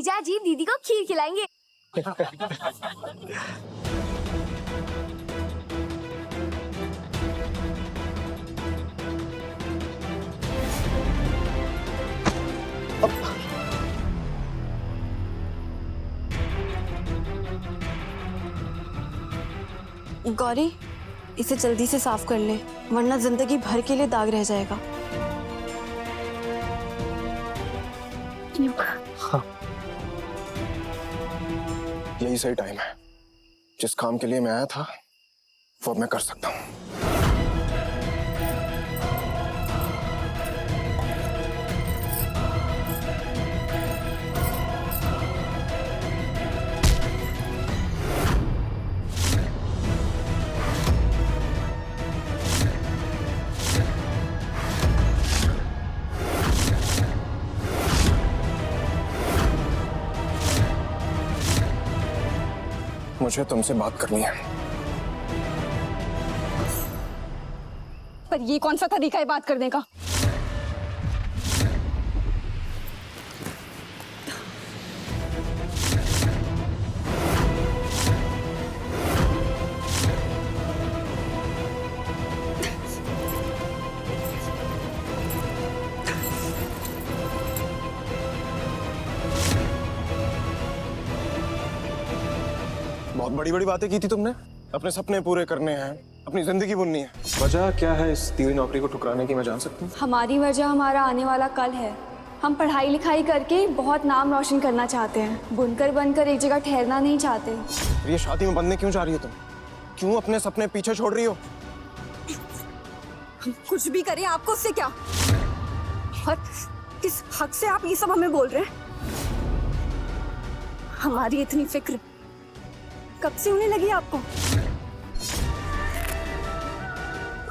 जीजा जी दीदी को खीर खिलाएंगे। गौरी, इसे जल्दी से साफ कर ले, वरना जिंदगी भर के लिए दाग रह जाएगा। हाँ। यही सही टाइम है। जिस काम के लिए मैं आया था वो मैं कर सकता हूँ। मुझे तुमसे बात करनी है। पर ये कौन सा तरीका है बात करने का? बहुत बड़ी बड़ी बातें की थी तुमने। अपने सपने पूरे करने हैं, अपनी जिंदगी बुननी है। वजह क्या है इस दी हुई नौकरी को ठुकराने की, मैं जान सकता हूँ? हमारी वजह हमारा आने वाला कल है। हम पढ़ाई लिखाई करके बहुत नाम रोशन करना चाहते हैं, बुनकर बनकर एक जगह ठहरना नहीं चाहते। ये शादी में बंधने क्यों जा रही हो तुम? क्यों अपने सपने पीछे छोड़ रही हो? कुछ भी करें, आपको उससे क्या? और किस हक से आप ये सब हमें बोल रहे हैं? हमारी इतनी फिक्र कब से होने लगी आपको?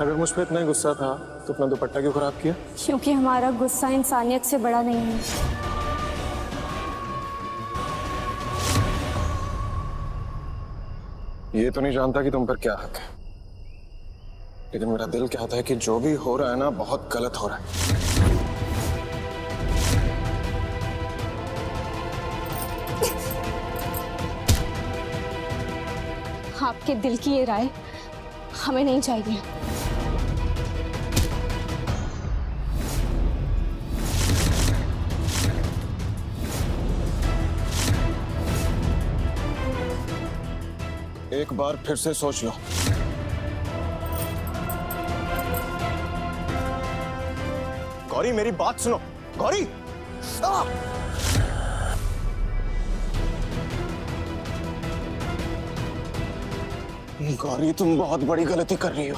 अगर मुझ पर इतना ही गुस्सा था तो अपना दुपट्टा क्यों खराब किया? क्योंकि हमारा गुस्सा इंसानियत से बड़ा नहीं है। ये तो नहीं जानता कि तुम पर क्या हक है, लेकिन मेरा दिल कहता है कि जो भी हो रहा है ना, बहुत गलत हो रहा है। आपके दिल की ये राय हमें नहीं चाहिए। एक बार फिर से सोच लो। गौरी, मेरी बात सुनो। गौरी, गौरी, तुम बहुत बड़ी गलती कर रही हो।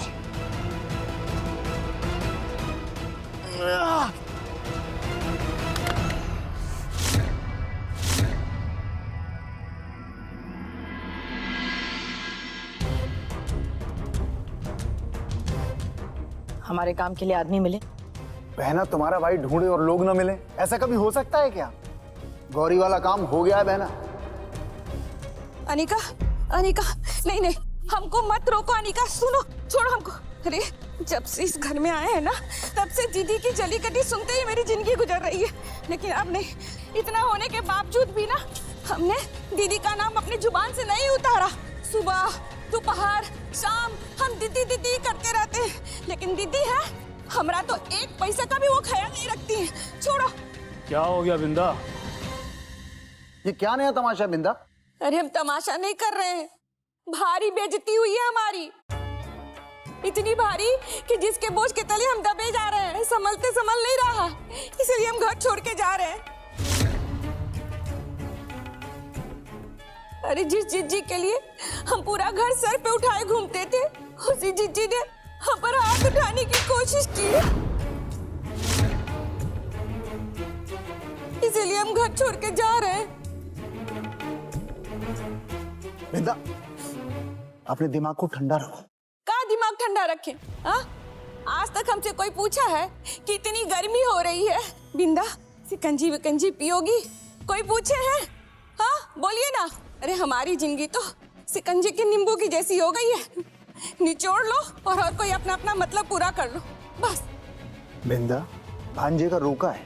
हमारे काम के लिए आदमी मिले। बहना, तुम्हारा भाई ढूंढे और लोग न मिले, ऐसा कभी हो सकता है क्या? गौरी वाला काम हो गया है बहना। अनिका, अनिका, नहीं नहीं, हमको मत रोको। अनिका सुनो, छोड़ो हमको। अरे जब से इस घर में आए हैं ना, तब से दीदी की जली कटी सुनते ही मेरी जिंदगी गुजर रही है। लेकिन अब नहीं, इतना होने के बावजूद भी ना हमने दीदी का नाम अपनी जुबान से नहीं उतारा। सुबह दोपहर शाम हम दीदी दीदी करते रहते हैं, लेकिन दीदी है हमरा तो एक पैसा का भी वो ख्याल नहीं रखती है। छोड़ो। क्या हो गया बिंदा? ये क्या नया तमाशा बिंदा? अरे हम तमाशा नहीं कर रहे हैं, भारी बेइज्जती हुई है हमारी, इतनी भारी कि जिसके बोझ के तले हम दबे जा रहे हैं, संभलते संभल नहीं रहा, इसलिए हम घर छोड़ के जा रहे हैं। अरे जिस जिज्जी के लिए हम पूरा घर सर पे उठाए घूमते थे, उसी जिज्जी ने हम पर हाथ उठाने की कोशिश की, इसीलिए हम घर छोड़ के जा रहे हैं। बिंदा, अपने दिमाग को ठंडा रखो। कहाँ दिमाग ठंडा रखे? हाँ, आज तक हमसे कोई पूछा है कि इतनी गर्मी हो रही है, बिंदा सिकंजी विकंजी पियोगी? कोई पूछे हैं? हाँ बोलिए ना। अरे हमारी जिंदगी तो सिकंजी के नींबू की जैसी हो गई है, निचोड़ लो और हर कोई अपना अपना मतलब पूरा कर लो, बस। बिंदा, भांजे का रोका है,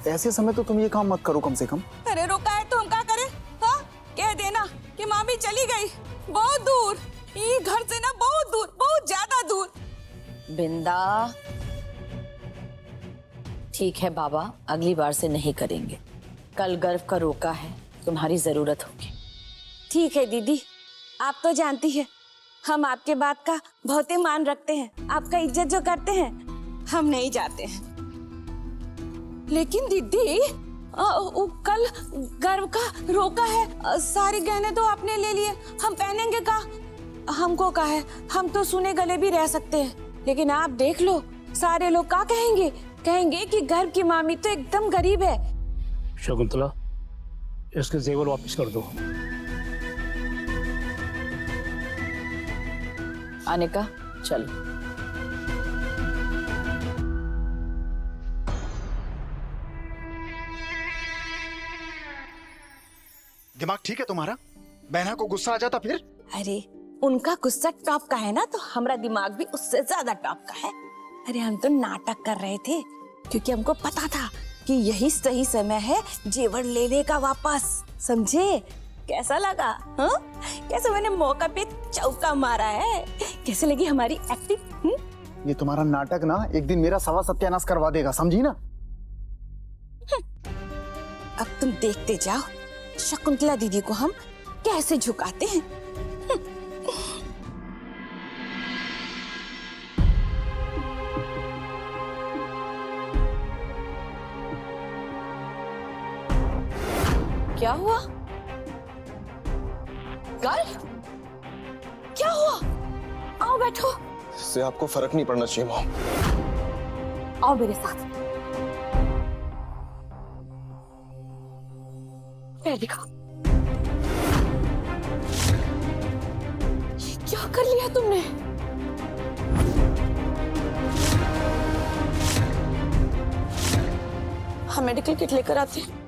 ऐसे समय तो तुम ये काम मत करो कम से कम। अरे रोका है तो हम क्या करें? हाँ, कह देना कि मामी चली गई बहुत दूर, ये घर से ना बहुत दूर, बहुत ज्यादा दूर। बिंदा, ठीक है बाबा, अगली बार से नहीं करेंगे। कल गर्व का रोका है, तुम्हारी जरूरत होगी। ठीक है दीदी, आप तो जानती है हम आपके बात का बहुत ही मान रखते हैं, आपका इज्जत जो करते हैं हम नहीं जाते हैं। लेकिन दीदी कल गर्व का रोका है, सारे गहने तो आपने ले लिए, हम पहनेंगे का? हमको का है, हम तो सुने गले भी रह सकते हैं, लेकिन आप देख लो सारे लोग क्या कहेंगे? कहेंगे कि गर्व की मामी तो एकदम गरीब है। शकुंतला, इसके जेवर वापस कर दो। अनिका, चलो। दिमाग ठीक है तुम्हारा? बहना को गुस्सा आ जाता फिर? अरे उनका गुस्सा टॉप का है ना, तो हमारा दिमाग भी उससे ज्यादा टॉप का है। अरे हम तो नाटक कर रहे थे क्योंकि हमको पता था कि यही सही समय है जेवर लेने का वापस, समझे? कैसा लगा? हाँ, कैसे मैंने मौका पे चौका मारा है? कैसे लगी हमारी एक्टिंग? ये तुम्हारा नाटक ना एक दिन मेरा सवा सत्यानाश करवा देगा, समझी ना? अब तुम देखते जाओ शकुंतला दीदी को हम कैसे झुकाते हैं। क्या हुआ? गर्व, क्या हुआ? आओ बैठो। इससे आपको फर्क नहीं पड़ना चाहिए मॉम। आओ मेरे साथ। दिखा, ये क्या कर लिया तुमने? हम मेडिकल किट लेकर आते हैं।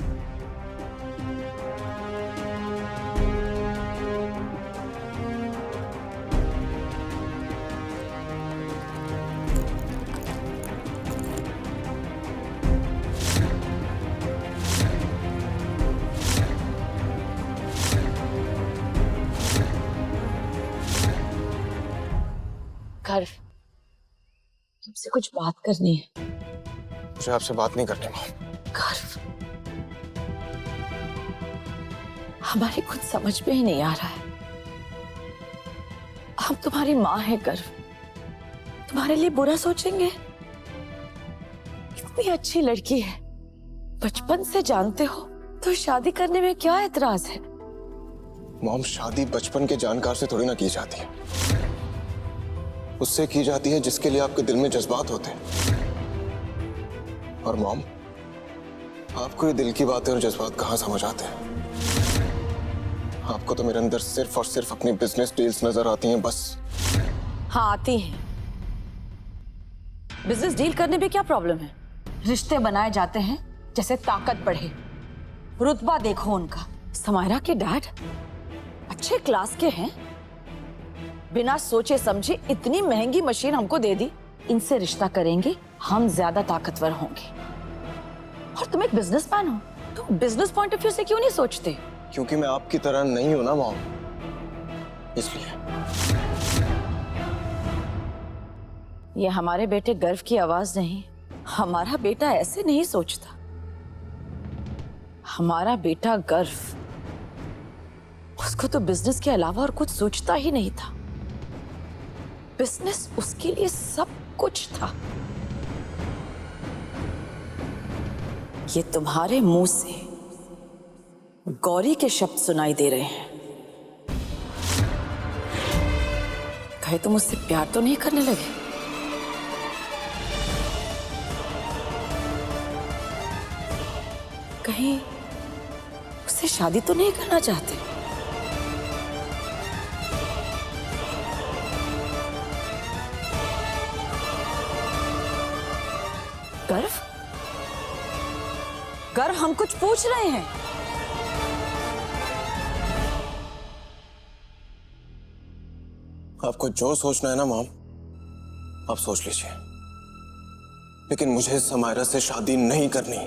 गर्व, तुमसे कुछ बात करनी है। मुझे आपसे बात नहीं करनी मॉम। गर्व, हमारी कुछ समझ में ही नहीं आ रहा है। हम तुम्हारी माँ है गर्व, तुम्हारे लिए बुरा सोचेंगे? इतनी अच्छी लड़की है, बचपन से जानते हो, तो शादी करने में क्या एतराज है? मॉम, शादी बचपन के जानकार से थोड़ी ना की जाती है, उससे की जाती है जिसके लिए आपके दिल में जज्बात होते हैं। और मॉम, आपको ये दिल की बातें और जज्बात कहाँ समझ आते हैं? आपको तो मेरे अंदर सिर्फ और सिर्फ अपनी बिजनेस डील्स नजर आती हैं बस। हाँ, आती हैं। बिजनेस डील करने में क्या प्रॉब्लम है? रिश्ते बनाए जाते हैं जैसे ताकत बढ़े। रुतबा देखो उनका। समायरा के डैड अच्छे क्लास के हैं, बिना सोचे समझे इतनी महंगी मशीन हमको दे दी। इनसे रिश्ता करेंगे, हम ज्यादा ताकतवर होंगे। और तुम एक बिजनेसमैन हो, तुम बिजनेस पॉइंट ऑफ व्यू से क्यों नहीं सोचते? क्योंकि मैं आपकी तरह नहीं हूं ना मॉम, इसलिए। ये हमारे बेटे गर्व की आवाज नहीं। हमारा बेटा ऐसे नहीं सोचता। हमारा बेटा गर्व, उसको तो बिजनेस के अलावा और कुछ सोचता ही नहीं था। बिजनेस उसके लिए सब कुछ था। ये तुम्हारे मुंह से गौरी के शब्द सुनाई दे रहे हैं। कहे तुम उससे प्यार तो नहीं करने लगे? कहीं उससे शादी तो नहीं करना चाहते? गर्व, गर्व, हम कुछ पूछ रहे हैं। आपको जो सोचना है ना मॉम, आप सोच लीजिए, लेकिन मुझे समायरा से शादी नहीं करनी।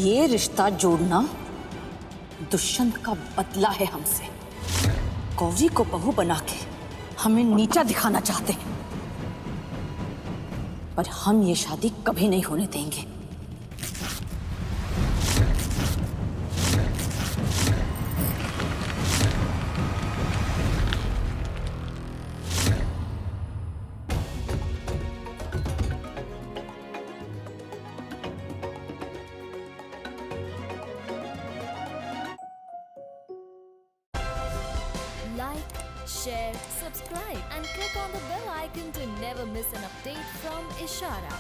ये रिश्ता जोड़ना दुष्यंत का बदला है हमसे। गौरी को बहू बना के हमें नीचा दिखाना चाहते हैं, पर हम ये शादी कभी नहीं होने देंगे। Like, share, subscribe and click on the bell icon to never miss an update from Ishara.